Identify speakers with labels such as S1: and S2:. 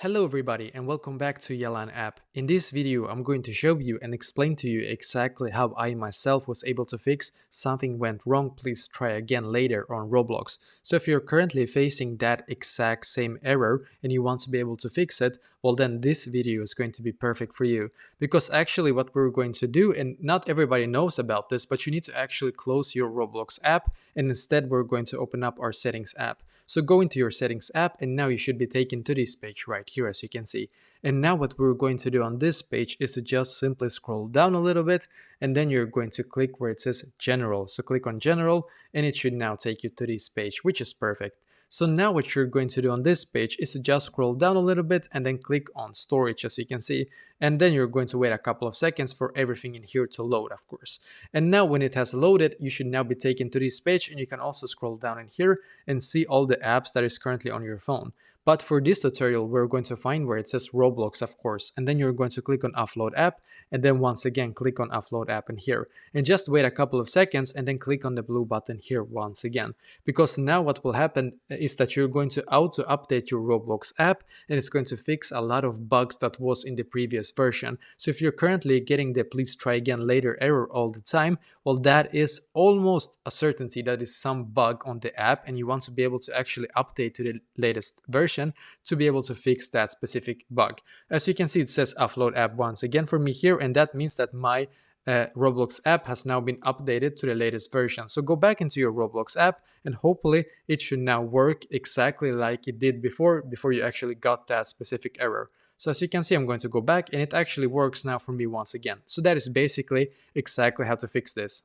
S1: Hello everybody and welcome back to Yalan app. In this video I'm going to show you and explain to you exactly how I myself was able to fix something went wrong, please try again later on Roblox. So if you're currently facing that exact same error and you want to be able to fix it, well then this video is going to be perfect for you. Because actually what we're going to do, and not everybody knows about this, but you need to actually close your Roblox app and instead we're going to open up our settings app. So go into your settings app and now you should be taken to this page right here as you can see. And now what we're going to do on this page is to just simply scroll down a little bit and then you're going to click where it says general. So click on general and it should now take you to this page, which is perfect. So now what you're going to do on this page is to just scroll down a little bit and then click on storage as you can see. And then you're going to wait a couple of seconds for everything in here to load, of course. And now when it has loaded, you should now be taken to this page and you can also scroll down in here and see all the apps that is currently on your phone. But for this tutorial, we're going to find where it says Roblox, of course, and then you're going to click on Offload App, and then once again click on Offload App in here. And just wait a couple of seconds and then click on the blue button here once again. Because now what will happen is that you're going to auto-update your Roblox app, and it's going to fix a lot of bugs that was in the previous version. So if you're currently getting the please try again later error all the time, well that is almost a certainty that is some bug on the app, and you want to be able to actually update to the latest version to be able to fix that specific bug. As you can see, it says Offload App once again for me here, and that means that my Roblox app has now been updated to the latest version. So go back into your Roblox app and hopefully it should now work exactly like it did before you actually got that specific error. So as you can see, I'm going to go back and it actually works now for me once again. So that is basically exactly how to fix this.